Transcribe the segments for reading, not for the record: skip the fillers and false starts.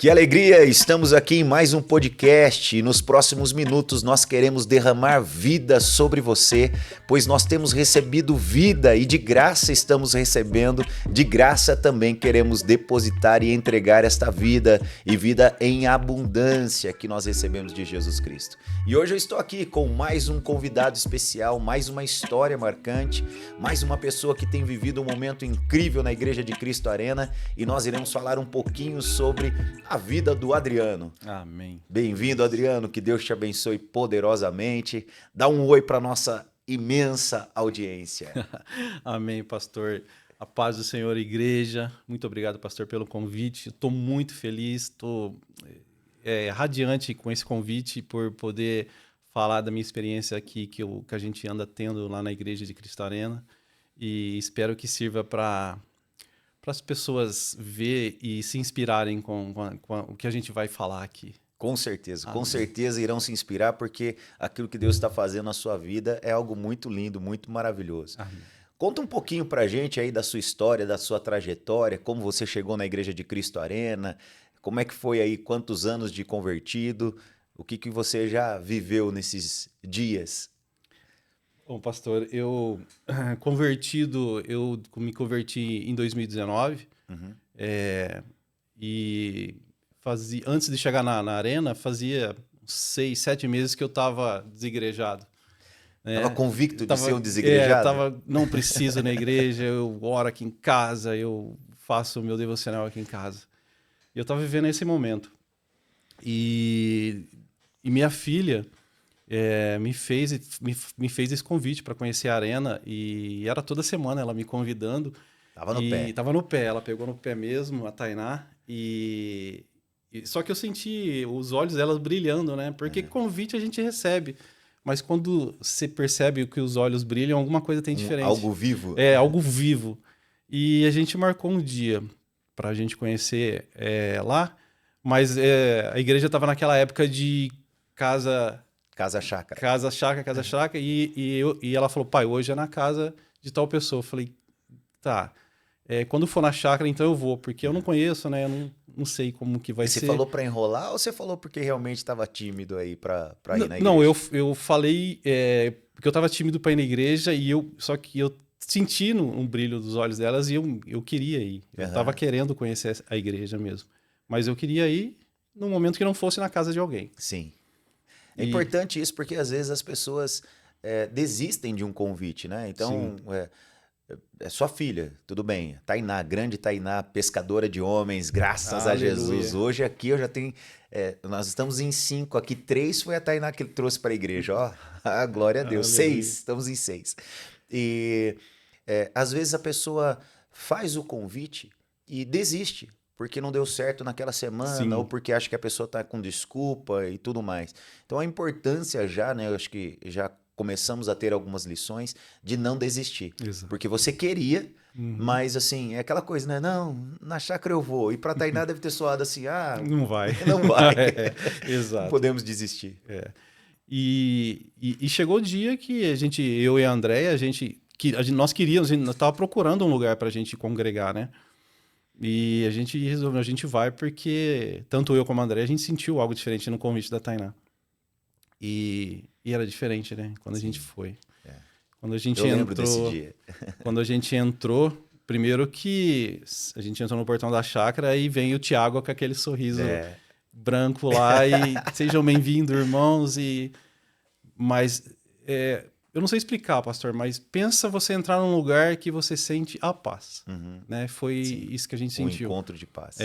Que alegria! Estamos aqui em mais um podcast e nos próximos minutos nós queremos derramar vida sobre você, pois nós temos recebido vida e de graça estamos recebendo, de graça também queremos depositar e entregar esta vida e vida em abundância que nós recebemos de Jesus Cristo. E hoje eu estou aqui com mais um convidado especial, mais uma história marcante, mais uma pessoa que tem vivido um momento incrível na Igreja de Cristo Arena e nós iremos falar um pouquinho sobre a vida do Adriano. Amém. Bem-vindo, Adriano, que Deus te abençoe poderosamente. Dá um oi para nossa imensa audiência. Amém, pastor. A paz do Senhor, igreja. Muito obrigado, pastor, pelo convite. Estou muito feliz, estou radiante com esse convite por poder falar da minha experiência aqui que a gente anda tendo lá na Igreja de Cristo Arena e espero que sirva para as pessoas ver e se inspirarem com o que a gente vai falar aqui. Com certeza, Amém. Com certeza irão se inspirar porque aquilo que Deus está fazendo na sua vida é algo muito lindo, muito maravilhoso. Amém. Conta um pouquinho pra gente aí da sua história, da sua trajetória, como você chegou na Igreja de Cristo Arena, como é que foi aí, quantos anos de convertido, o que você já viveu nesses dias? Bom, pastor, eu me converti em 2019 e antes de chegar na arena, fazia 6, 7 meses que eu estava desigrejado. Estava convicto de ser um desigrejado? Não preciso na igreja, eu oro aqui em casa, eu faço o meu devocional aqui em casa. E eu estava vivendo esse momento. E minha filha me fez esse convite para conhecer a arena e era toda semana ela me convidando. Tava no pé. Tava no pé, ela pegou no pé mesmo, a Tainá, só que eu senti os olhos delas brilhando, né? Porque convite a gente recebe, mas quando você percebe que os olhos brilham, alguma coisa tem diferente. Algo vivo. É, algo vivo. E a gente marcou um dia para a gente conhecer lá, mas a igreja estava naquela época de casa chácara, e ela falou, pai, hoje é na casa de tal pessoa. Eu falei, tá, quando for na chácara, então eu vou, porque eu não conheço, né, eu não sei como que vai ser. Você falou para enrolar ou você falou porque realmente estava tímido aí para ir na igreja? Não, eu falei porque eu estava tímido para ir na igreja, só que eu senti um brilho dos olhos delas e eu queria ir. Eu estava querendo conhecer a igreja mesmo, mas eu queria ir no momento que não fosse na casa de alguém. Sim. É importante isso porque às vezes as pessoas desistem de um convite, né? Então, é sua filha, tudo bem. Tainá, grande Tainá, pescadora de homens, graças a Jesus. Hoje aqui eu já tenho... nós estamos em 5, aqui 3 foi a Tainá que ele trouxe para a igreja. Ó, glória a Deus. 6, estamos em 6. E às vezes a pessoa faz o convite e desiste. Porque não deu certo naquela semana, Sim. Ou porque acha que a pessoa está com desculpa e tudo mais. Então a importância já, né? Eu acho que já começamos a ter algumas lições de não desistir. Exato. Porque você queria, mas assim, é aquela coisa, né? Não, na chácara eu vou. E para Tainá deve ter soado assim, não vai. Não vai. Exato. Não podemos desistir. E chegou o dia que eu e a Andréia, nós queríamos, nós estávamos procurando um lugar para a gente congregar, né? E a gente resolveu, a gente vai porque tanto eu como a André, a gente sentiu algo diferente no convite da Tainá. E era diferente, né? Quando a gente foi. Quando a gente lembro desse dia. Quando a gente entrou, primeiro que a gente entrou no portão da chácara e vem o Tiago com aquele sorriso branco lá e sejam bem-vindos, irmãos. Mas eu não sei explicar, pastor, mas pensa você entrar num lugar que você sente a paz, né? Foi isso que a gente sentiu. Um encontro de paz.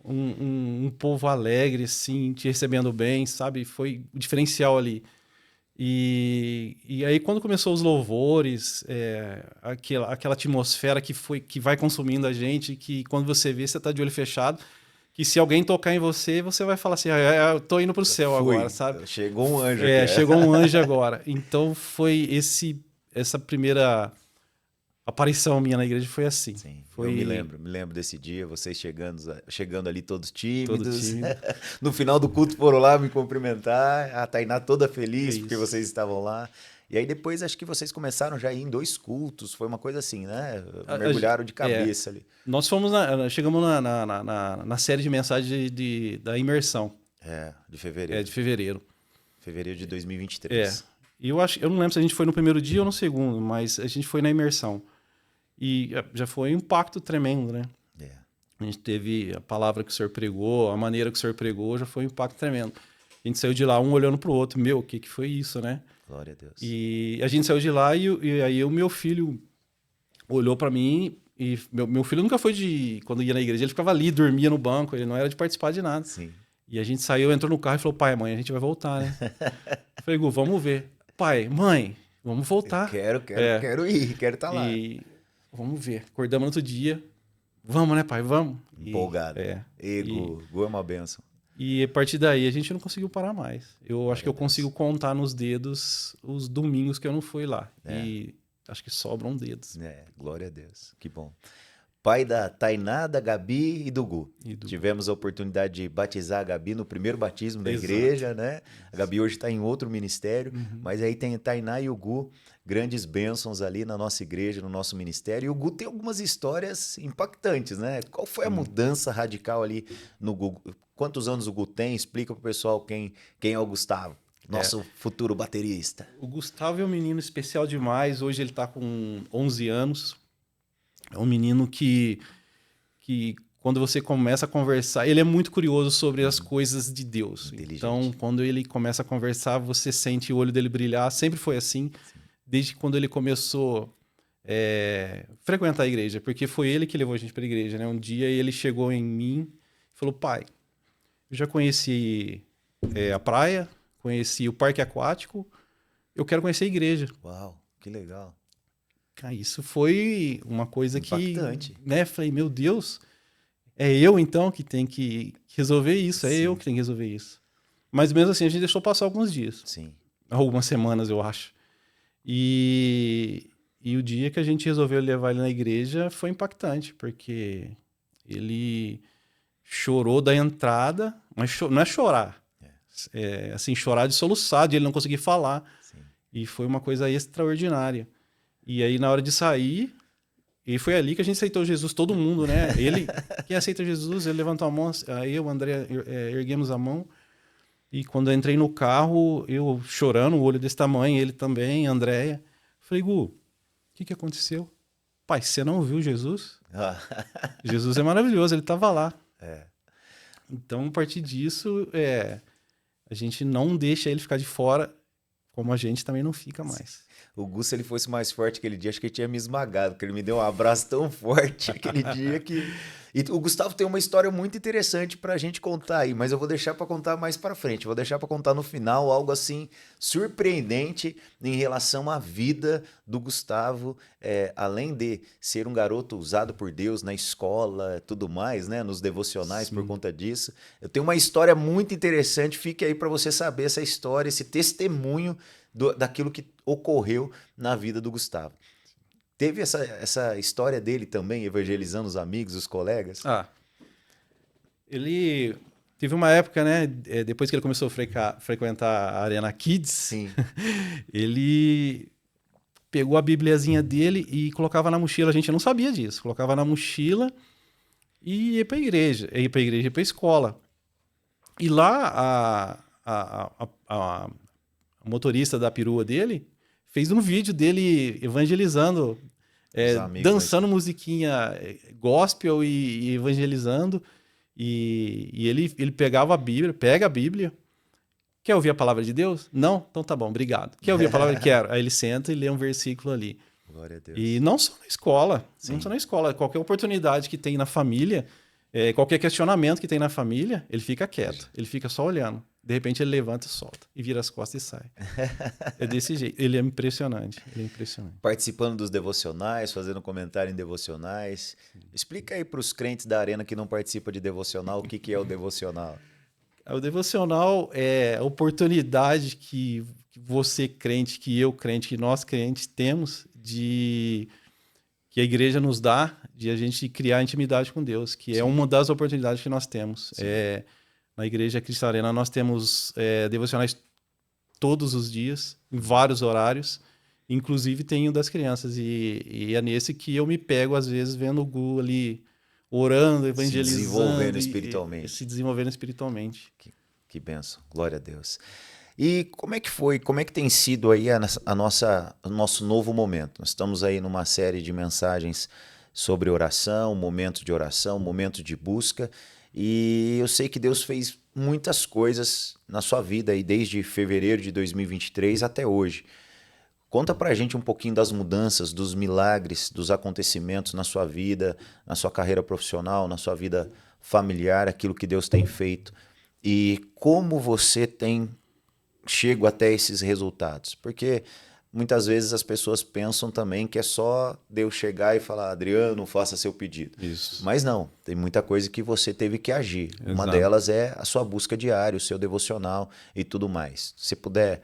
Um povo alegre, assim, te recebendo bem, sabe? Foi o diferencial ali. E aí quando começou os louvores, aquela atmosfera que vai consumindo a gente, que quando você vê, você tá de olho fechado, que se alguém tocar em você, você vai falar assim, eu tô indo pro céu agora, sabe? Chegou um anjo aqui. Chegou um anjo agora. Então foi essa primeira aparição minha na igreja foi assim. Sim, foi... eu me lembro desse dia, vocês chegando ali todos tímidos. Todo tímido. No final do culto foram lá me cumprimentar, a Tainá toda feliz porque vocês estavam lá. E aí depois acho que vocês começaram já a ir em 2 cultos, foi uma coisa assim, né? A- a- Mergulharam de cabeça ali. Nós chegamos na série de mensagens da imersão, De fevereiro. de fevereiro. Fevereiro de É. 2023. E eu não lembro se a gente foi no primeiro dia ou no segundo, mas a gente foi na imersão. E já foi um impacto tremendo, né? É. A gente teve a palavra que o senhor pregou, a maneira que o senhor pregou, já foi um impacto tremendo. A gente saiu de lá, um olhando pro outro. Meu, o que foi isso, né? Glória a Deus. E a gente saiu de lá e aí o meu filho olhou para mim e meu filho nunca foi quando ia na igreja, ele ficava ali, dormia no banco, ele não era de participar de nada. Sim. E a gente saiu, entrou no carro e falou, pai, mãe, a gente vai voltar, né? Eu falei, Gu, vamos ver. Pai, mãe, vamos voltar. Quero ir, quero estar lá. E vamos ver. Acordamos no outro dia. Vamos, né, pai? Vamos. Empolgado. Gu é uma bênção. E a partir daí a gente não conseguiu parar mais. Eu acho que eu consigo contar nos dedos os domingos que eu não fui lá. E acho que sobram dedos. Glória a Deus. Que bom. Pai da Tainá, da Gabi e do Gu. Tivemos a oportunidade de batizar a Gabi no primeiro batismo da igreja, né? A Gabi hoje está em outro ministério, mas aí tem a Tainá e o Gu, grandes bênçãos ali na nossa igreja, no nosso ministério. E o Gu tem algumas histórias impactantes, né? Qual foi a mudança radical ali no Gu? Quantos anos o Gu tem? Explica pro pessoal quem é o Gustavo, nosso futuro baterista. O Gustavo é um menino especial demais. Hoje ele está com 11 anos. É um menino que quando você começa a conversar, ele é muito curioso sobre as coisas de Deus. Então, quando ele começa a conversar, você sente o olho dele brilhar. Sempre foi assim, desde quando ele começou a frequentar a igreja, porque foi ele que levou a gente para a igreja, né? Um dia ele chegou em mim e falou, pai, eu já conheci a praia, conheci o parque aquático, eu quero conhecer a igreja. Uau, que legal. Cara, isso foi uma coisa impactante. Que, né, falei, meu Deus, é eu então que tenho que resolver isso, eu que tenho que resolver isso. Mas mesmo assim a gente deixou passar alguns dias. Sim. Algumas semanas, eu acho. E o dia que a gente resolveu levar ele na igreja foi impactante, porque ele chorou da entrada, mas não é chorar. É assim, chorar de soluçar, de ele não conseguir falar. Sim. E foi uma coisa extraordinária. E aí, na hora de sair, e foi ali que a gente aceitou Jesus, todo mundo, né? Ele, quem aceita Jesus, ele levantou a mão, aí eu, o André, erguemos a mão. E quando eu entrei no carro, eu chorando, o olho desse tamanho, ele também, a Andréia. Falei, Gu, o que aconteceu? Pai, você não viu Jesus? Jesus é maravilhoso, ele estava lá. Então, a partir disso, a gente não deixa ele ficar de fora, como a gente também não fica mais. O Gu, se ele fosse mais forte aquele dia, acho que ele tinha me esmagado, porque ele me deu um abraço tão forte aquele dia que... E o Gustavo tem uma história muito interessante pra gente contar aí, mas eu vou deixar pra contar mais pra frente. Vou deixar pra contar no final algo assim surpreendente em relação à vida do Gustavo, além de ser um garoto usado por Deus na escola, tudo mais, né, nos devocionais. Sim. Por conta disso. Eu tenho uma história muito interessante, fique aí pra você saber essa história, esse testemunho daquilo que ocorreu na vida do Gustavo. Teve essa história dele também, evangelizando os amigos, os colegas? Ele teve uma época, né, depois que ele começou a frequentar a Arena Kids, sim. Ele pegou a bibliazinha dele e colocava na mochila, a gente não sabia disso, colocava na mochila e ia para a igreja, ia para a escola. E lá a motorista da perua dele fez um vídeo dele evangelizando, dançando musiquinha gospel e evangelizando. E ele pegava a Bíblia, pega a Bíblia. Quer ouvir a palavra de Deus? Não? Então tá bom, obrigado. Quer ouvir a palavra? Quero. Aí ele senta e lê um versículo ali. Glória a Deus. E não só na escola. Sim. Não só na escola. Qualquer oportunidade que tem na família, qualquer questionamento que tem na família, ele fica quieto. Ele fica só olhando. De repente ele levanta e solta. E vira as costas e sai. É desse jeito. Ele é impressionante. Participando dos devocionais, fazendo comentário em devocionais. Explica aí para os crentes da Arena que não participam de devocional, o que é o devocional. O devocional é a oportunidade que você crente, que eu crente, que nós crentes temos que a igreja nos dá de a gente criar intimidade com Deus, que Sim. é uma das oportunidades que nós temos. Na Igreja Cristo Arena nós temos devocionais todos os dias, em vários horários. Inclusive tem o das crianças. E é nesse que eu me pego, às vezes, vendo o Gu ali orando, evangelizando. Se desenvolvendo espiritualmente. Se desenvolvendo espiritualmente. Que bênção. Glória a Deus. E como é que foi, como é que tem sido aí o nosso novo momento? Nós estamos aí numa série de mensagens sobre oração, momento de busca, e eu sei que Deus fez muitas coisas na sua vida aí desde fevereiro de 2023 até hoje. Conta pra gente um pouquinho das mudanças, dos milagres, dos acontecimentos na sua vida, na sua carreira profissional, na sua vida familiar, aquilo que Deus tem feito e como você tem chego até esses resultados, porque muitas vezes as pessoas pensam também que é só Deus chegar e falar, Adriano, faça seu pedido. Isso. Mas não, tem muita coisa que você teve que agir. Exato. Uma delas é a sua busca diária, o seu devocional e tudo mais. Se puder,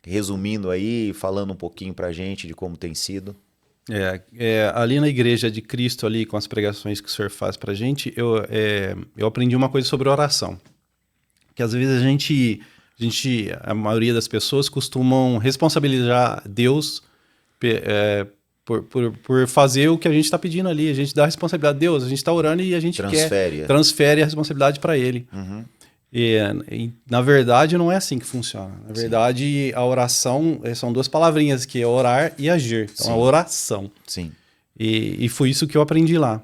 resumindo aí, falando um pouquinho pra gente de como tem sido. Ali na Igreja de Cristo, ali com as pregações que o senhor faz pra gente, eu aprendi uma coisa sobre oração. Que às vezes a maioria das pessoas costumam responsabilizar Deus por fazer o que a gente está pedindo ali. A gente dá a responsabilidade a Deus, a gente está orando e a gente transfere a responsabilidade para Ele. Uhum. E, na verdade, não é assim que funciona. Na verdade, a oração são duas palavrinhas, que é orar e agir. Então, a oração. Sim. E foi isso que eu aprendi lá.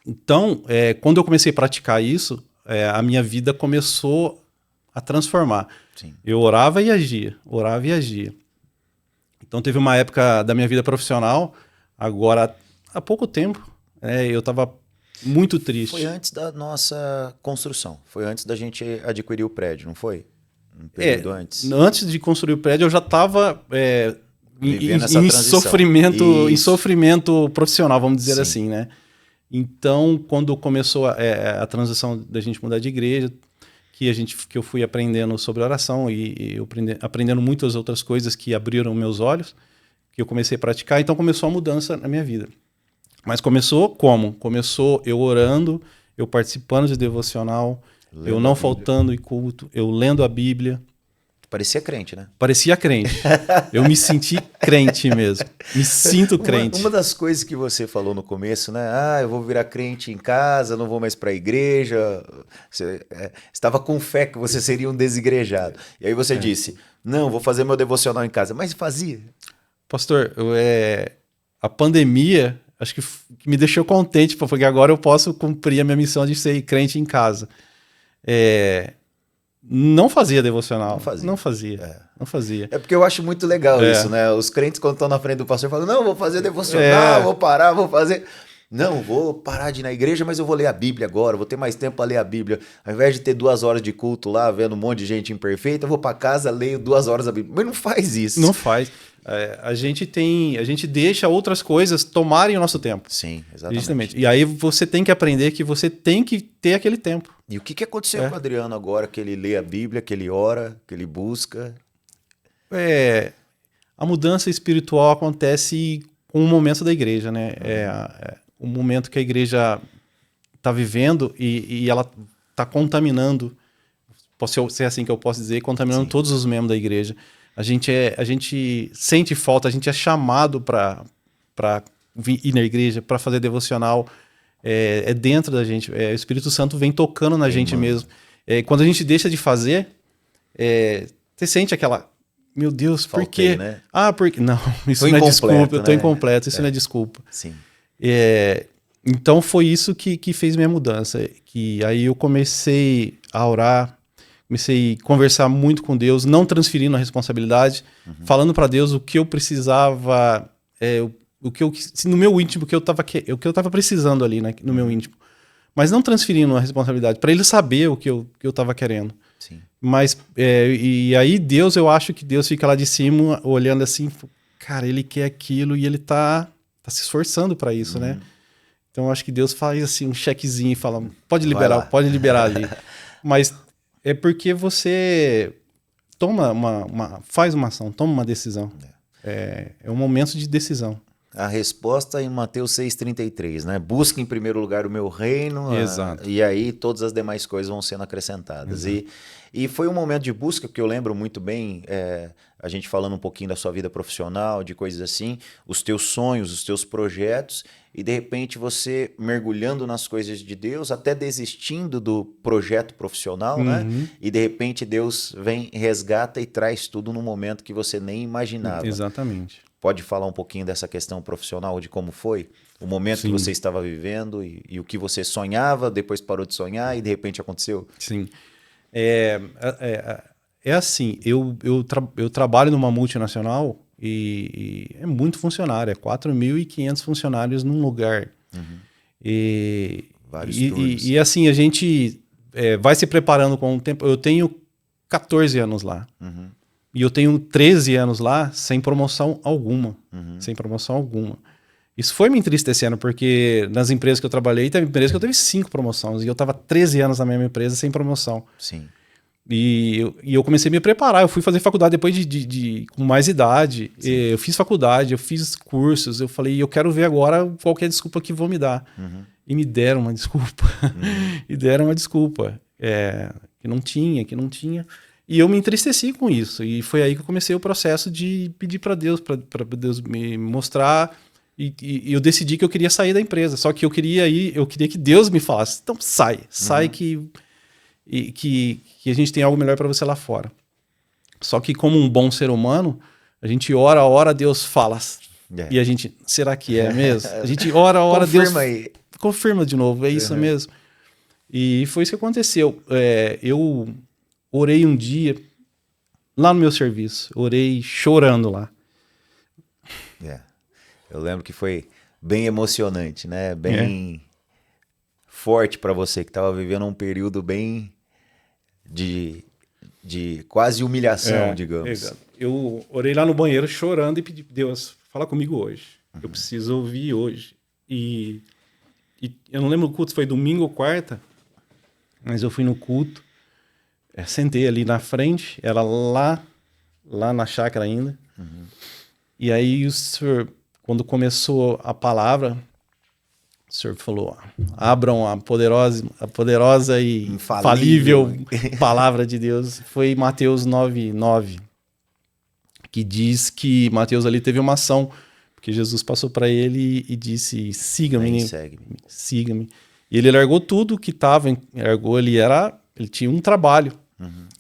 Então, quando eu comecei a praticar isso, a minha vida começou a transformar. Sim. Eu orava e agia. Então teve uma época da minha vida profissional, agora há pouco tempo, eu estava muito triste. Foi antes da nossa construção, foi antes da gente adquirir o prédio, não foi? Um período antes. Antes de construir o prédio eu já estava em sofrimento profissional, vamos dizer assim, né? Então, quando começou a transição da gente mudar de igreja, que eu fui aprendendo sobre oração e eu aprendendo muitas outras coisas que abriram meus olhos, que eu comecei a praticar, então começou a mudança na minha vida. Mas começou como? Começou eu orando, eu participando de devocional, eu não faltando em culto, eu lendo a Bíblia. Parecia crente, né? Parecia crente. Eu me senti crente mesmo. Me sinto crente. Uma das coisas que você falou no começo, né? Eu vou virar crente em casa, não vou mais para a igreja. Você estava com fé que você seria um desigrejado. E aí você disse, não, vou fazer meu devocional em casa. Mas fazia. Pastor, a pandemia, acho que me deixou contente, porque agora eu posso cumprir a minha missão de ser crente em casa. Não fazia devocional. Não fazia. É porque eu acho muito legal isso, né? Os crentes, quando estão na frente do pastor, falam, não, vou fazer devocional, vou parar, vou fazer... Não, vou parar de ir na igreja, mas eu vou ler a Bíblia agora, vou ter mais tempo para ler a Bíblia. Ao invés de ter 2 horas de culto lá, vendo um monte de gente imperfeita, eu vou para casa, leio 2 horas a Bíblia. Mas não faz isso. Não faz. A gente deixa outras coisas tomarem o nosso tempo. Sim, exatamente. Justamente. E aí você tem que aprender que você tem que ter aquele tempo. E o que aconteceu com o Adriano agora, que ele lê a Bíblia, que ele ora, que ele busca? A mudança espiritual acontece com o momento da igreja, né? O momento que a igreja está vivendo e ela está contaminando, pode ser assim que eu posso dizer, contaminando todos os membros da igreja. A gente sente falta, a gente é chamado para ir na igreja, para fazer devocional, dentro da gente. O Espírito Santo vem tocando na gente mesmo. Quando a gente deixa de fazer, você sente aquela... Meu Deus, por quê? Né? Porque... Não, isso não é desculpa, eu estou incompleto, isso não é desculpa. Sim. Então foi isso que fez minha mudança. Que aí eu comecei a orar, comecei a conversar muito com Deus, não transferindo a responsabilidade, falando para Deus o que eu precisava, no meu íntimo, o que eu estava precisando ali, né, no meu íntimo. Mas não transferindo a responsabilidade, para ele saber o que eu estava querendo. Sim. Mas, e aí Deus, eu acho que Deus fica lá de cima, olhando assim, cara, ele quer aquilo e ele tá se esforçando para isso, né? Então eu acho que Deus faz assim um chequezinho e fala, pode liberar ali. Mas é porque você faz uma ação, toma uma decisão. É um momento de decisão. a resposta em Mateus 6,33, né? Busque em primeiro lugar o meu reino, Exato. e aí todas as demais coisas vão sendo acrescentadas. E foi um momento de busca que eu lembro muito bem, a gente falando um pouquinho da sua vida profissional, de coisas assim, os teus sonhos, os teus projetos, e de repente você mergulhando nas coisas de Deus, até desistindo do projeto profissional, né? Uhum. E de repente Deus vem, resgata e traz tudo num momento que você nem imaginava. Exatamente. Pode falar um pouquinho dessa questão profissional, de como foi? O momento que Sim. você estava vivendo e o que você sonhava, depois parou de sonhar e de repente aconteceu? Sim. É assim, eu trabalho numa multinacional e é muito funcionário, é 4.500 funcionários num lugar. E, Vários turnos. e assim, a gente vai se preparando com o tempo. Eu tenho 14 anos lá. E eu tenho 13 anos lá sem promoção alguma. Sem promoção alguma. Isso foi me entristecendo, porque nas empresas que eu trabalhei, teve empresa que eu teve 5 promoções. E eu estava 13 anos na mesma empresa sem promoção. Sim. E eu comecei a me preparar. Eu fui fazer faculdade depois com mais idade. Eu fiz faculdade, eu fiz cursos. Eu falei, eu quero ver agora qual que é a desculpa que vão me dar. E me deram uma desculpa. E deram uma desculpa. Que não tinha. E eu me entristeci com isso. E foi aí que eu comecei o processo de pedir para Deus me mostrar. E eu decidi que eu queria sair da empresa. Só que eu queria que Deus me falasse. Então sai que a gente tem algo melhor para você lá fora. Só que como um bom ser humano, a gente ora, Deus fala. E a gente, será que é mesmo? A gente ora, Deus aí. Confirma de novo, é isso mesmo. E foi isso que aconteceu. Eu orei um dia lá no meu serviço, orei chorando lá. Eu lembro que foi bem emocionante, né? Bem forte para você que estava vivendo um período bem de quase humilhação, digamos. Exato. Eu orei lá no banheiro chorando e pedi, Deus, fala comigo hoje. Eu preciso ouvir hoje. E eu não lembro o culto, se foi domingo ou quarta, mas eu fui no culto, sentei ali na frente, era lá na chácara ainda. E aí o senhor, quando começou a palavra, o senhor falou, abram a poderosa e infalível palavra de Deus. Foi Mateus 9:9, que diz que Mateus ali teve uma ação, porque Jesus passou para ele e disse, siga-me, siga-me. E ele largou tudo que estava, ele tinha um trabalho,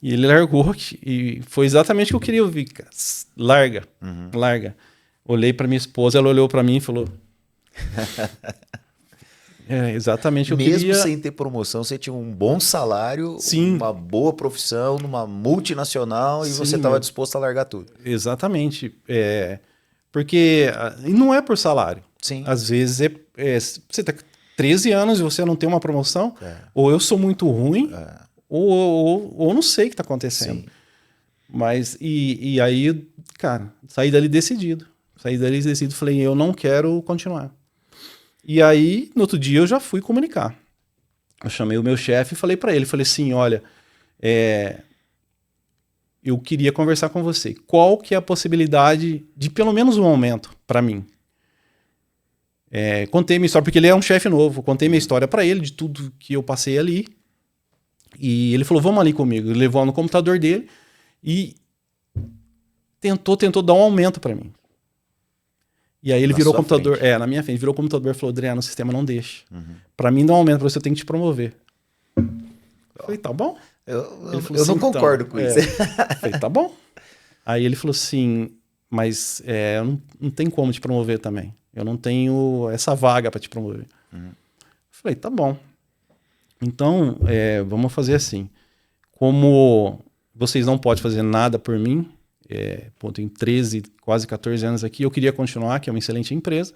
e ele largou, e foi exatamente o que eu queria ouvir, cara. Larga. Olhei para minha esposa, ela olhou para mim e falou... exatamente o que eu queria. Mesmo sem ter promoção, você tinha um bom salário, uma boa profissão, numa multinacional, e você estava disposto a largar tudo. Exatamente. Porque não é por salário. Sim. Às vezes você está 13 anos e você não tem uma promoção, ou eu sou muito ruim, ou não sei o que está acontecendo. Sim. Mas, e aí, cara, saí dali decidido. Falei, eu não quero continuar. E aí, no outro dia, eu já fui comunicar. Eu chamei o meu chefe e falei para ele, falei assim, olha, eu queria conversar com você. Qual que é a possibilidade de pelo menos um aumento para mim? Contei minha história, porque ele é um chefe novo. Contei minha história para ele, de tudo que eu passei ali. E ele falou, vamos ali comigo. Ele levou no computador dele e tentou dar um aumento para mim. E aí ele virou o computador, na minha frente, virou o computador e falou, Adriano, o sistema não deixa. Pra mim dar um aumento, pra você tem que te promover. Eu falei, tá bom. Eu não concordo com isso. Eu falei, tá bom. Aí ele falou assim, mas não tem como te promover também. Eu não tenho essa vaga pra te promover. Eu falei, tá bom. Então, vamos fazer assim. Como vocês não podem fazer nada por mim, tenho 13, quase 14 anos aqui, eu queria continuar, que é uma excelente empresa,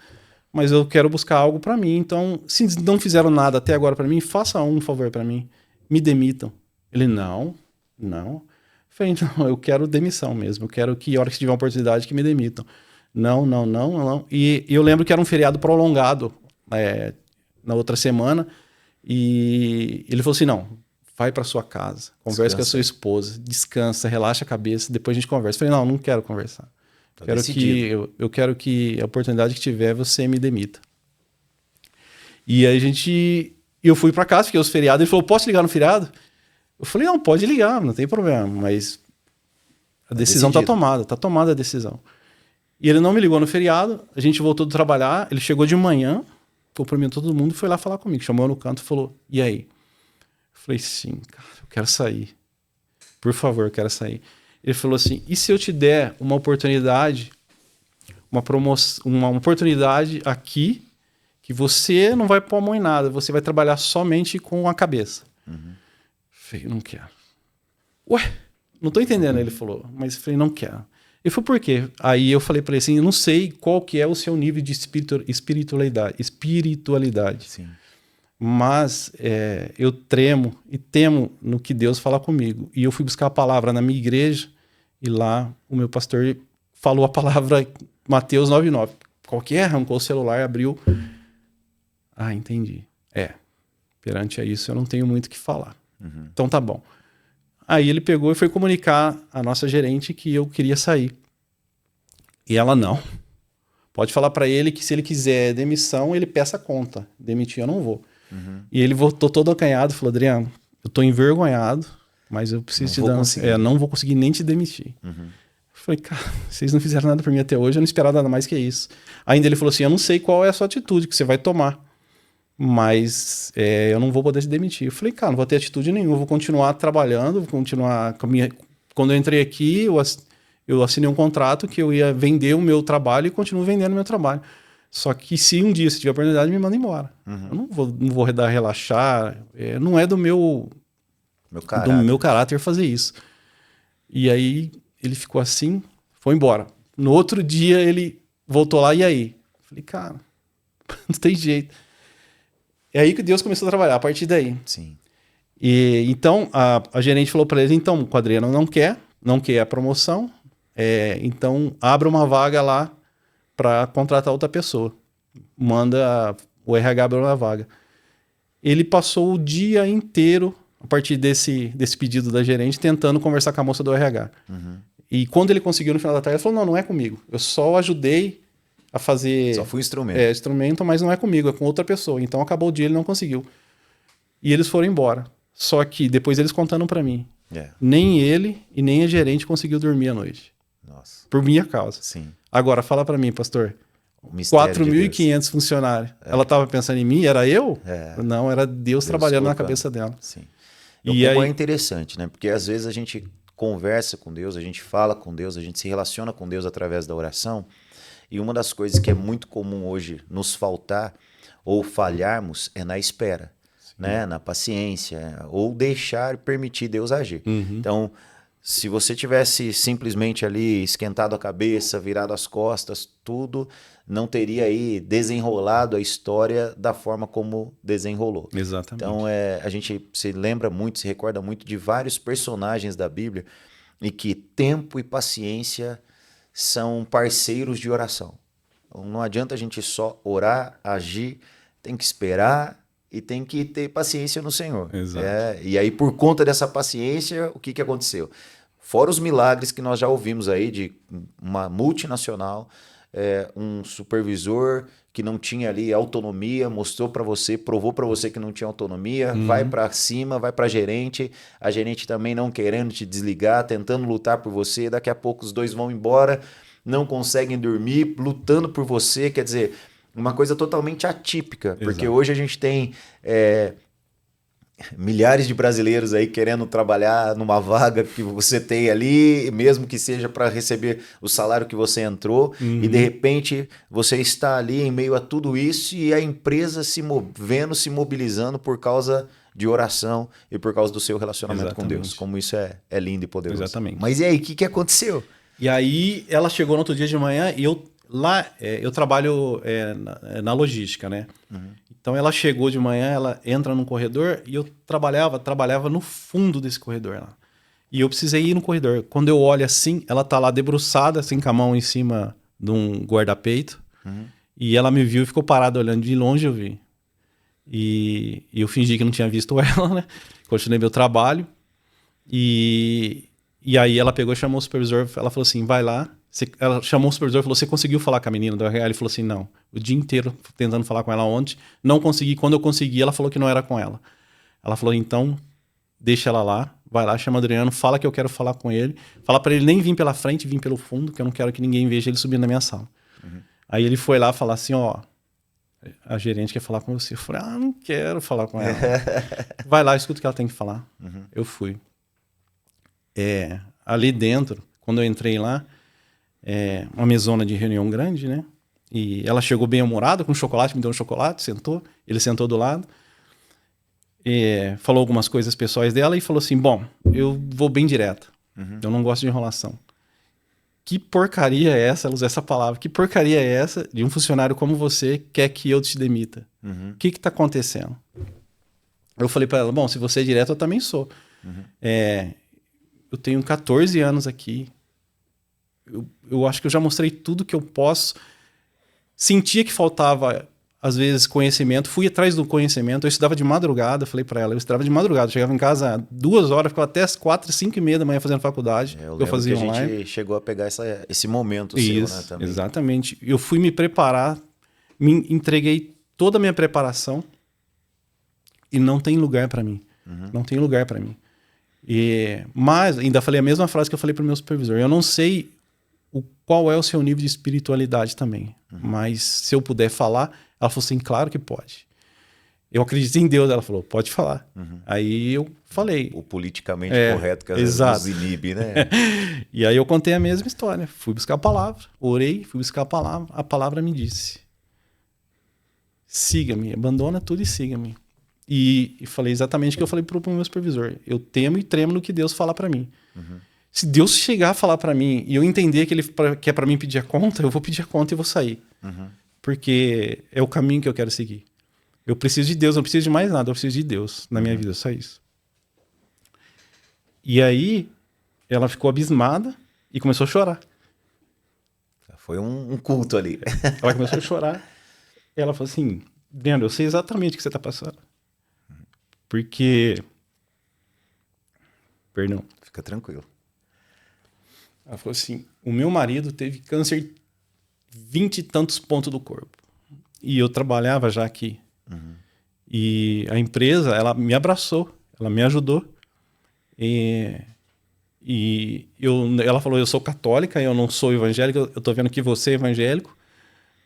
mas eu quero buscar algo para mim. Então, se não fizeram nada até agora para mim, faça um favor para mim, me demitam. Ele, não. Eu falei, não, eu quero demissão mesmo, eu quero que a hora que tiver uma oportunidade que me demitam. Não. E eu lembro que era um feriado prolongado na outra semana, e ele falou assim, não, vai para sua casa, conversa com a sua esposa, descansa, relaxa a cabeça, depois a gente conversa. Eu falei, não quero conversar. Tá Quero decidido. eu quero que a oportunidade que tiver, você me demita. E aí eu fui para casa, fiquei os feriados. Ele falou, posso ligar no feriado? Eu falei, não, pode ligar, não tem problema. Mas a decisão tá tomada a decisão. E ele não me ligou no feriado, a gente voltou do trabalhar, ele chegou de manhã, cumprimentou todo mundo e foi lá falar comigo. Chamou eu no canto e falou, e aí? Eu falei, sim, cara, eu quero sair. Por favor, eu quero sair. Ele falou assim, e se eu te der uma oportunidade, uma promoção, uma oportunidade aqui, que você não vai pôr a mão em nada, você vai trabalhar somente com a cabeça. Eu falei, não quero. Ué, não tô entendendo, ele falou, mas eu falei, não quero. Ele falou, por quê? Aí eu falei para ele assim, eu não sei qual que é o seu nível de espiritualidade. Sim. Mas eu tremo e temo no que Deus fala comigo. E eu fui buscar a palavra na minha igreja e lá o meu pastor falou a palavra Mateus 9:9. Qualquer arrancou o celular, abriu. Ah, entendi. Perante a isso eu não tenho muito o que falar. Então tá bom. Aí ele pegou e foi comunicar à nossa gerente que eu queria sair. E ela não. Pode falar para ele que se ele quiser demissão, ele peça conta. Demitir eu não vou. E ele voltou todo acanhado e falou, Adriano, eu tô envergonhado, mas eu preciso não vou conseguir nem te demitir. Eu falei, cara, vocês não fizeram nada por mim até hoje, eu não esperava nada mais que isso. Ainda ele falou assim, eu não sei qual é a sua atitude que você vai tomar, mas eu não vou poder te demitir. Eu falei, cara, não vou ter atitude nenhuma, eu vou continuar trabalhando, vou continuar com a minha... Quando eu entrei aqui, eu assinei um contrato que eu ia vender o meu trabalho e continuo vendendo o meu trabalho. Só que se um dia você tiver oportunidade, me manda embora. Eu não vou relaxar, não é do meu caráter fazer isso. E aí ele ficou assim, foi embora. No outro dia ele voltou lá, e aí? Eu falei, cara, não tem jeito. É aí que Deus começou a trabalhar, a partir daí. Sim. E então a gerente falou para ele, então o Adriano não quer a promoção, então abra uma vaga lá para contratar outra pessoa. Manda o RH abrir uma vaga. Ele passou o dia inteiro, a partir desse pedido da gerente, tentando conversar com a moça do RH. E quando ele conseguiu no final da tarde, ele falou, não é comigo. Eu só ajudei a fazer... Só fui instrumento. Instrumento, mas não é comigo, é com outra pessoa. Então acabou o dia, ele não conseguiu. E eles foram embora. Só que depois eles contando para mim. Nem ele e nem a gerente conseguiu dormir à noite. Nossa. Por minha causa. Sim. Agora, fala para mim, pastor. 4.500 funcionários. Ela estava pensando em mim? Era eu? Não, era Deus trabalhando na cabeça dela. Sim. E aí... é interessante, né? Porque às vezes a gente conversa com Deus, a gente fala com Deus, a gente se relaciona com Deus através da oração. E uma das coisas que é muito comum hoje nos faltar ou falharmos é na espera, né? Na paciência, ou deixar, permitir Deus agir. Então, se você tivesse simplesmente ali esquentado a cabeça, virado as costas, tudo, não teria aí desenrolado a história da forma como desenrolou. Exatamente. Então, a gente se lembra muito, se recorda muito de vários personagens da Bíblia e que tempo e paciência são parceiros de oração. Então, não adianta a gente só orar, agir, tem que esperar e tem que ter paciência no Senhor. Exato. E aí, por conta dessa paciência, o que aconteceu? Fora os milagres que nós já ouvimos aí de uma multinacional, um supervisor que não tinha ali autonomia, mostrou para você, provou para você que não tinha autonomia, vai para cima, vai para gerente, a gerente também não querendo te desligar, tentando lutar por você, daqui a pouco os dois vão embora, não conseguem dormir, lutando por você, quer dizer, uma coisa totalmente atípica, porque hoje a gente tem milhares de brasileiros aí querendo trabalhar numa vaga que você tem ali, mesmo que seja para receber o salário que você entrou, e de repente você está ali em meio a tudo isso e a empresa se movendo, se mobilizando por causa de oração e por causa do seu relacionamento com Deus. Como isso é lindo e poderoso. Exatamente. Mas e aí, o que aconteceu? E aí ela chegou no outro dia de manhã e eu trabalho na logística, né? Então ela chegou de manhã, ela entra num corredor e eu trabalhava no fundo desse corredor lá. E eu precisei ir no corredor. Quando eu olho assim, ela tá lá debruçada, assim, com a mão em cima de um guarda-peito. E ela me viu e ficou parada olhando de longe, eu vi. E eu fingi que não tinha visto ela, né? Continuei meu trabalho. E aí ela pegou e chamou o supervisor, ela falou assim, vai lá, Ela chamou o supervisor e falou, você conseguiu falar com a menina do RH? Ele falou assim, não. O dia inteiro tentando falar com ela ontem, não consegui. Quando eu consegui, ela falou que não era com ela. Ela falou, então, deixa ela lá, vai lá, chama o Adriano, fala que eu quero falar com ele. Fala para ele nem vir pela frente, vir pelo fundo, que eu não quero que ninguém veja ele subindo na minha sala. Aí ele foi lá falar assim, ó, a gerente quer falar com você. Eu falei, não quero falar com ela. Vai lá, escuta o que ela tem que falar. Eu fui. Ali dentro, quando eu entrei lá, uma mesona de reunião grande, né? E ela chegou bem humorada, com chocolate, me deu um chocolate, sentou. Ele sentou do lado. Falou algumas coisas pessoais dela e falou assim, bom, eu vou bem direto. Eu não gosto de enrolação. Que porcaria é essa, ela usou essa palavra, que porcaria é essa de um funcionário como você quer que eu te demita? O que tá acontecendo? Eu falei para ela, bom, se você é direto, eu também sou. Eu tenho 14 anos aqui. Eu acho que eu já mostrei tudo que eu posso. Sentia que faltava, às vezes, conhecimento. Fui atrás do conhecimento. Eu estudava de madrugada, falei para ela. Eu estudava de madrugada. Chegava em casa 2 horas, ficava até as 4, 5 e meia da manhã fazendo faculdade. Eu fazia que online. A gente chegou a pegar esse momento seu, né? Também. Exatamente. Eu fui me preparar, me entreguei toda a minha preparação e não tem lugar para mim. Não tem lugar para mim. Mas ainda falei a mesma frase que eu falei para o meu supervisor. Eu não sei qual é o seu nível de espiritualidade também. Mas se eu puder falar, ela falou assim, claro que pode. Eu acredito em Deus, ela falou, pode falar. Aí eu falei. O politicamente correto que às vezes nos inibe, né? E aí eu contei a mesma história. Fui buscar a palavra, orei, fui buscar a palavra me disse. Siga-me, abandona tudo e siga-me. E falei exatamente o que eu falei pro meu supervisor. Eu temo e tremo no que Deus fala para mim. Se Deus chegar a falar para mim e eu entender que ele quer para mim pedir a conta, eu vou pedir a conta e vou sair. Porque é o caminho que eu quero seguir. Eu preciso de Deus, não preciso de mais nada, eu preciso de Deus na minha vida, só isso. E aí, ela ficou abismada e começou a chorar. Foi um culto ali. Ela começou a chorar. Ela falou assim, Leandro, eu sei exatamente o que você está passando. Porque... Perdão. Fica tranquilo. Ela falou assim, o meu marido teve câncer 20 e tantos pontos do corpo. E eu trabalhava já aqui. E a empresa, ela me abraçou, ela me ajudou. Ela falou, eu sou católica, eu não sou evangélica, eu tô vendo que você é evangélico,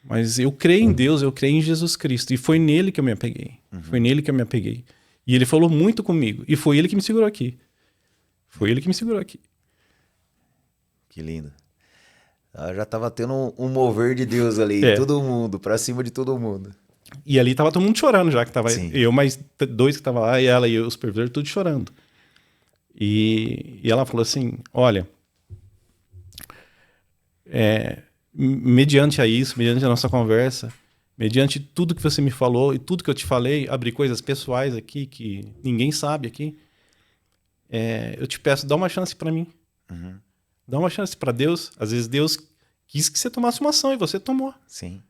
mas eu creio em Deus, eu creio em Jesus Cristo. E foi nele que eu me apeguei. Foi nele que eu me apeguei. E ele falou muito comigo. E foi ele que me segurou aqui. Foi ele que me segurou aqui. Que lindo. Ela já tava tendo um mover de Deus ali, todo mundo, pra cima de todo mundo. E ali tava todo mundo chorando já, que tava eu mais 2 que tava lá, e ela e o supervisor, tudo chorando. E ela falou assim, olha, mediante a isso, mediante a nossa conversa, mediante tudo que você me falou e tudo que eu te falei, abri coisas pessoais aqui que ninguém sabe aqui, eu te peço, dá uma chance para mim. Dá uma chance para Deus. Às vezes Deus quis que você tomasse uma ação e você tomou. Sim.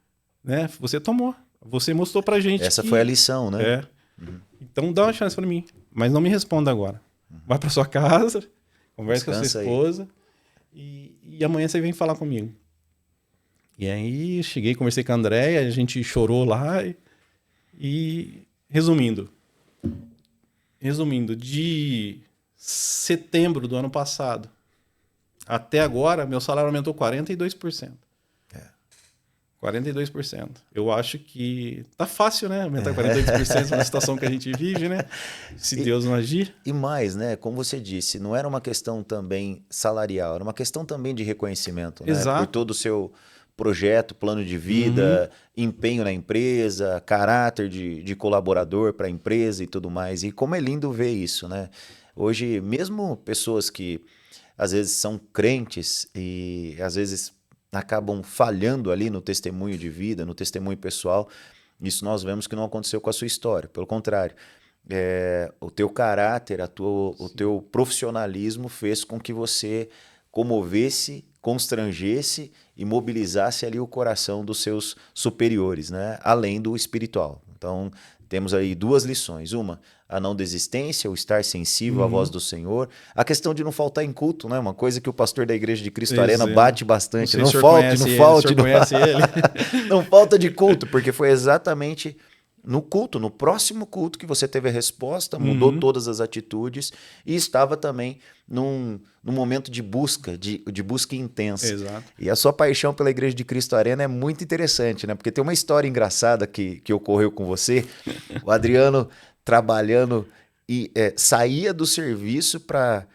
Né? Você tomou. Você mostrou pra gente. Essa foi a lição, né? Então dá uma chance para mim. Mas não me responda agora. Vai para sua casa, conversa com a sua esposa e amanhã você vem falar comigo. E aí cheguei, conversei com a Andréia, a gente chorou lá e resumindo, de setembro do ano passado até agora, meu salário aumentou 42%. 42%. Eu acho que tá fácil, né? Aumentar 42% na situação que a gente vive, né? Se Deus não agir. E mais, né? Como você disse, não era uma questão também salarial, era uma questão também de reconhecimento, né? Exato. Por todo o seu projeto, plano de vida, empenho na empresa, caráter de colaborador para a empresa e tudo mais. E como é lindo ver isso, né? Hoje, mesmo pessoas que às vezes são crentes e às vezes acabam falhando ali no testemunho de vida, no testemunho pessoal, isso nós vemos que não aconteceu com a sua história. Pelo contrário, o teu caráter, o teu profissionalismo fez com que você comovesse, constrangesse e mobilizasse ali o coração dos seus superiores, né? Além do espiritual. Então, temos aí duas lições. Uma, a não desistência, o estar sensível à voz do Senhor. A questão de não faltar em culto, né? Uma coisa que o pastor da Igreja de Cristo Arena bate bastante. Não falte, não falte. Não falta de culto, porque foi exatamente no culto, no próximo culto que você teve a resposta, mudou todas as atitudes e estava também num momento de busca, de busca intensa. Exato. E a sua paixão pela Igreja de Cristo Arena é muito interessante, né? Porque tem uma história engraçada que ocorreu com você. O Adriano trabalhando e saía do serviço para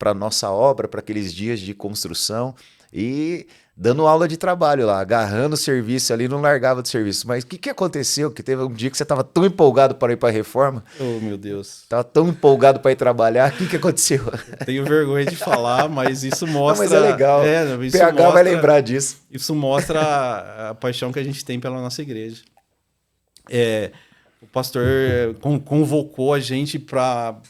a nossa obra, para aqueles dias de construção e dando aula de trabalho lá, agarrando o serviço ali, não largava do serviço. Mas o que aconteceu? Que teve um dia que você estava tão empolgado para ir para a reforma. Oh, meu Deus. Estava tão empolgado para ir trabalhar. O que aconteceu? Tenho vergonha de falar, mas isso mostra... Não, mas é legal. O PH vai lembrar disso. Isso mostra a paixão que a gente tem pela nossa igreja. O pastor convocou a gente para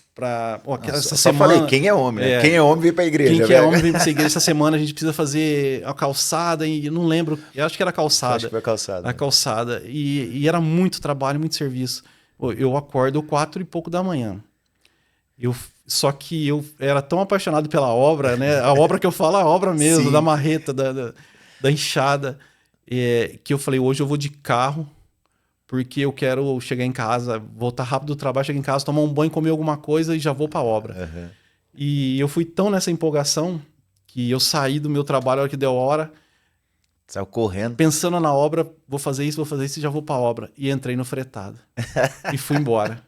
essa semana. Falei, quem é homem? Né? Quem é homem vem para a igreja. Quem é homem vem para a igreja. Essa semana a gente precisa fazer a calçada, e eu não lembro, eu acho que era calçada. Acho que foi calçada. A calçada. E era muito trabalho, muito serviço. Eu acordo 4 e pouco da manhã. Só que eu era tão apaixonado pela obra, né? A obra que eu falo, a obra mesmo, da marreta, da enxada, que eu falei, hoje eu vou de carro, porque eu quero chegar em casa, voltar rápido do trabalho, chegar em casa, tomar um banho, comer alguma coisa e já vou para a obra. Uhum. E eu fui tão nessa empolgação que eu saí do meu trabalho, a hora que deu a hora. Saiu correndo. Pensando na obra, vou fazer isso e já vou para a obra. E entrei no fretado. E fui embora.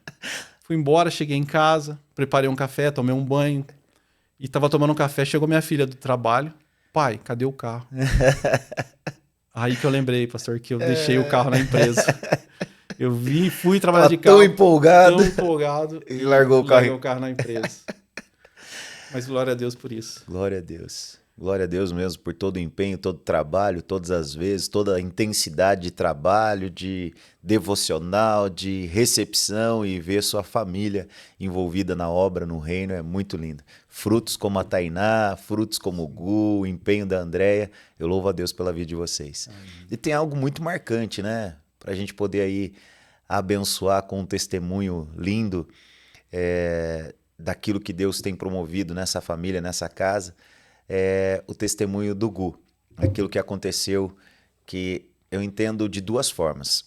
Fui embora, cheguei em casa, preparei um café, tomei um banho. E estava tomando um café, chegou minha filha do trabalho. Pai, cadê o carro? Aí que eu lembrei, pastor, que eu deixei o carro na empresa. Eu fui trabalhar de carro. Tão empolgado. E largou o carro na empresa. Mas glória a Deus por isso. Glória a Deus. Glória a Deus mesmo por todo o empenho, todo o trabalho, todas as vezes, toda a intensidade de trabalho, de devocional, de recepção e ver sua família envolvida na obra, no reino, é muito lindo. Frutos como a Tainá, frutos como o Gu, o empenho da Andréia, eu louvo a Deus pela vida de vocês. E tem algo muito marcante, né? Para a gente poder aí abençoar com um testemunho lindo daquilo que Deus tem promovido nessa família, nessa casa. O testemunho do Gu, aquilo que aconteceu, que eu entendo de duas formas.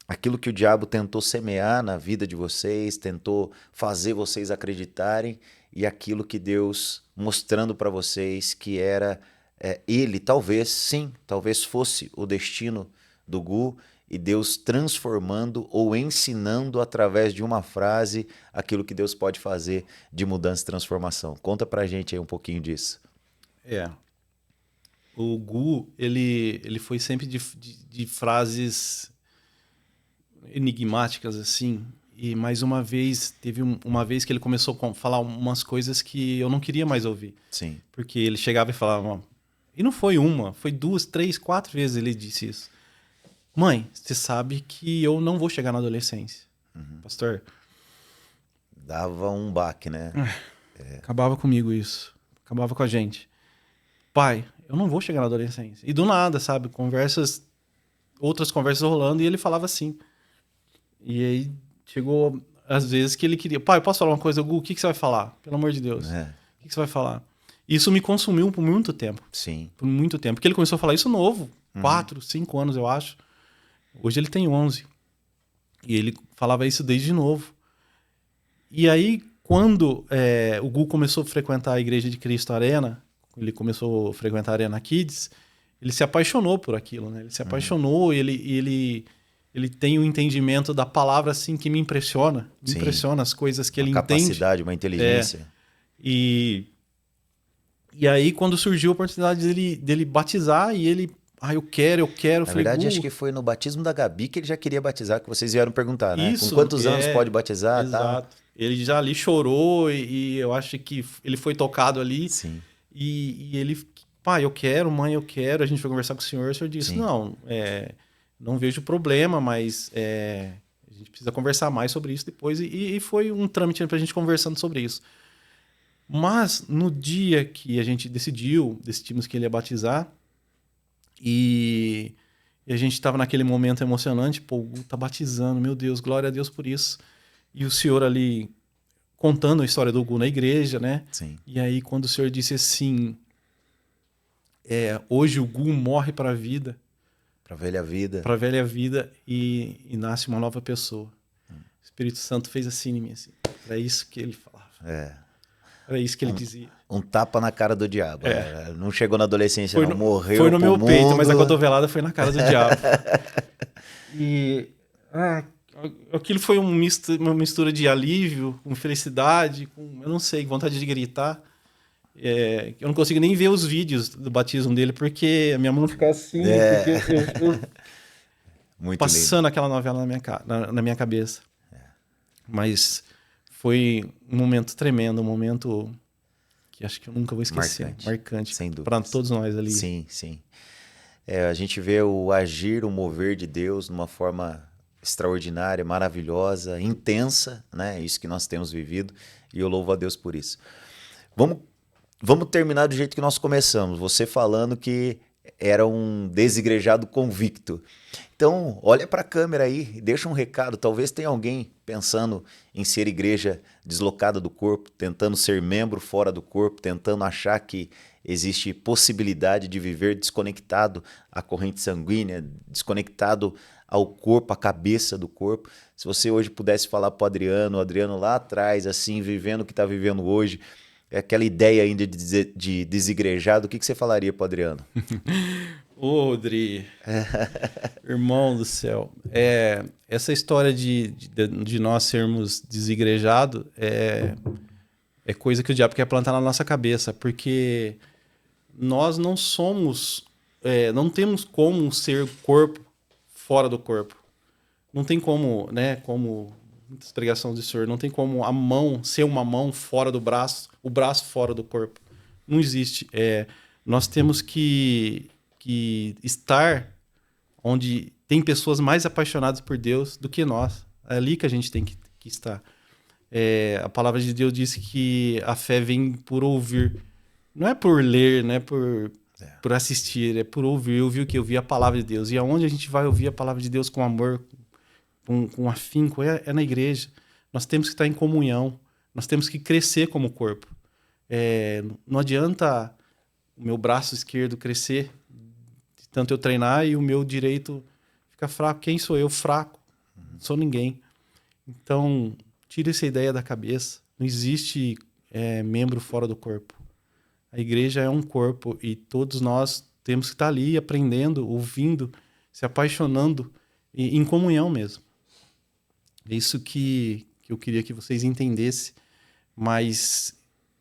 Aquilo que o diabo tentou semear na vida de vocês, tentou fazer vocês acreditarem, e aquilo que Deus mostrando para vocês que era ele, talvez fosse o destino do Gu, e Deus transformando ou ensinando através de uma frase aquilo que Deus pode fazer de mudança e transformação. Conta pra gente aí um pouquinho disso. O Gu, ele foi sempre de frases enigmáticas, assim. E mais uma vez, teve uma vez que ele começou a falar umas coisas que eu não queria mais ouvir. Sim. Porque ele chegava e falava... E não foi uma, foi 2, 3, 4 vezes ele disse isso. Mãe, você sabe que eu não vou chegar na adolescência. Pastor. Dava um baque, né? Acabava comigo isso. Acabava com a gente. Pai, eu não vou chegar na adolescência. E do nada, sabe? Outras conversas rolando, e ele falava assim. E aí chegou às vezes que ele queria... Pai, posso falar uma coisa? Gu, o que você vai falar? Pelo amor de Deus. O que você vai falar? Isso me consumiu por muito tempo. Sim. Por muito tempo. Porque ele começou a falar isso novo. 4, 5 anos, eu acho. Hoje ele tem 11. E ele falava isso desde novo. E aí, quando o Gu começou a frequentar a Igreja de Cristo Arena, ele começou a frequentar a Arena Kids, ele se apaixonou por aquilo, né? Ele se apaixonou, ele tem um entendimento da palavra assim que me impressiona. Me impressiona as coisas que ele entende. Uma capacidade, uma inteligência. E aí, quando surgiu a oportunidade dele batizar, e ele... eu quero. Na verdade, acho que foi no batismo da Gabi que ele já queria batizar, que vocês vieram perguntar, né? Isso, com quantos anos pode batizar? Exato. Tá? Ele já ali chorou e eu acho que ele foi tocado ali. Sim. E ele, pai, eu quero, mãe, eu quero. A gente foi conversar com o senhor disse, sim, não vejo problema, mas a gente precisa conversar mais sobre isso depois. E foi um trâmite pra gente conversando sobre isso. Mas no dia que a gente decidimos que ele ia batizar, e E a gente estava naquele momento emocionante, pô, o Gu tá batizando, meu Deus, glória a Deus por isso. E o senhor ali contando a história do Gu na igreja, né? Sim. E aí quando o senhor disse assim, hoje o Gu morre para a vida, Para velha vida. para a velha vida e nasce uma nova pessoa. O Espírito Santo fez assim em mim, assim. Era isso que ele falava. Era isso que ele dizia. Um tapa na cara do diabo. Não chegou na adolescência, não. Morreu foi no meu mundo. peito, mas a cotovelada foi na cara do diabo. E aquilo foi uma mistura de alívio, com felicidade, com, eu não sei, vontade de gritar. Eu não consigo nem ver os vídeos do batismo dele, porque a minha mão fica assim, porque eu Muito passando lindo. aquela novela na minha cabeça. Mas foi um momento tremendo, um momento que acho que eu nunca vou esquecer. Marcante sem dúvida. Para todos nós ali. Sim, sim. A gente vê o agir, o mover de Deus de uma forma extraordinária, maravilhosa, intensa, né? Isso que nós temos vivido e eu louvo a Deus por isso. Vamos terminar do jeito que nós começamos. Você falando que era um desigrejado convicto. Então, olha para a câmera aí e deixa um recado. Talvez tenha alguém pensando em ser igreja deslocada do corpo, tentando ser membro fora do corpo, tentando achar que existe possibilidade de viver desconectado à corrente sanguínea, desconectado ao corpo, à cabeça do corpo. Se você hoje pudesse falar para o Adriano lá atrás, assim, vivendo o que está vivendo hoje, aquela ideia ainda de desigrejado, o que você falaria para o Adriano? Ô, Dri, irmão do céu, essa história de nós sermos desigrejados é coisa que o diabo quer plantar na nossa cabeça, porque nós não somos, não temos como ser corpo fora do corpo. Não tem como, né, como muitas pregações do Senhor, não tem como a mão ser uma mão fora do braço, o braço fora do corpo. Não existe. Nós temos que estar onde tem pessoas mais apaixonadas por Deus do que nós. É ali que a gente tem que estar. A palavra de Deus diz que a fé vem por ouvir. Não é por ler, não é por assistir, é por ouvir. Ouvir a palavra de Deus. E aonde a gente vai ouvir a palavra de Deus com amor, com afinco, é na igreja. Nós temos que estar em comunhão. Nós temos que crescer como corpo. Não adianta o meu braço esquerdo crescer, de tanto eu treinar, e o meu direito fica fraco. Quem sou eu? Fraco. Não sou ninguém. Então, tira essa ideia da cabeça. Não existe membro fora do corpo. A igreja é um corpo e todos nós temos que estar ali aprendendo, ouvindo, se apaixonando e em comunhão mesmo. É isso que eu queria que vocês entendessem, mas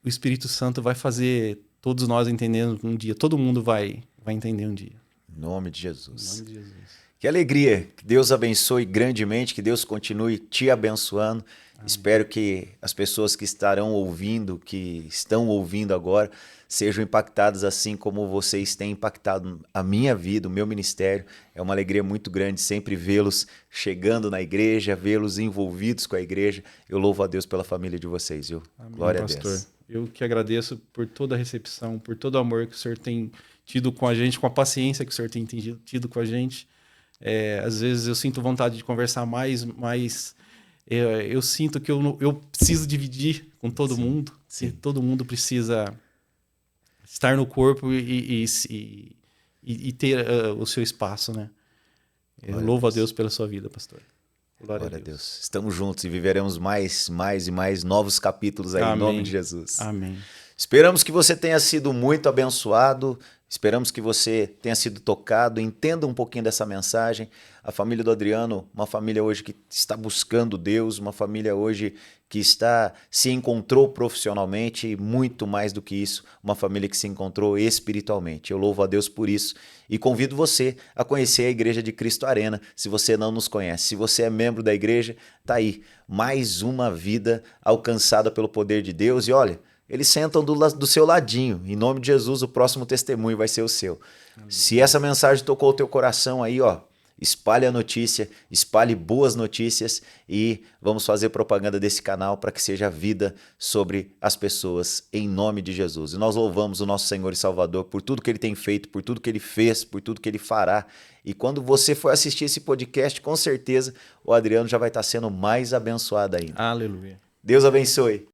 o Espírito Santo vai fazer todos nós entendendo um dia. Todo mundo vai entender um dia. Em nome de Jesus. Em nome de Jesus. Que alegria. Que Deus abençoe grandemente, que Deus continue te abençoando. Amém. Espero que as pessoas que estarão ouvindo, que estão ouvindo agora, sejam impactadas assim como vocês têm impactado a minha vida, o meu ministério. É uma alegria muito grande sempre vê-los chegando na igreja, vê-los envolvidos com a igreja. Eu louvo a Deus pela família de vocês, viu? Amém, glória pastor. a Deus. Eu que agradeço por toda a recepção, por todo o amor que o senhor tem tido com a gente, com a paciência que o senhor tem tido com a gente. Às vezes eu sinto vontade de conversar mais, mas eu sinto que eu preciso dividir com todo mundo. Sim. E todo mundo precisa estar no corpo e ter o seu espaço, né? Eu louvo a Deus pela sua vida, pastor. Glória a Deus. Estamos juntos e viveremos mais e mais novos capítulos aí, Amém. Em nome de Jesus. Amém. Esperamos que você tenha sido muito abençoado, esperamos que você tenha sido tocado, entenda um pouquinho dessa mensagem. A família do Adriano, uma família hoje que está buscando Deus, uma família hoje que se encontrou profissionalmente e muito mais do que isso, uma família que se encontrou espiritualmente. Eu louvo a Deus por isso e convido você a conhecer a Igreja de Cristo Arena, se você não nos conhece. Se você é membro da igreja, tá aí, mais uma vida alcançada pelo poder de Deus e olha, eles sentam do seu ladinho. Em nome de Jesus, o próximo testemunho vai ser o seu. Amém. Se essa mensagem tocou o teu coração aí, ó, espalhe a notícia, espalhe boas notícias e vamos fazer propaganda desse canal para que seja vida sobre as pessoas em nome de Jesus. E nós louvamos o nosso Senhor e Salvador por tudo que Ele tem feito, por tudo que Ele fez, por tudo que Ele fará. E quando você for assistir esse podcast, com certeza o Adriano já vai estar sendo mais abençoado ainda. Aleluia. Deus abençoe.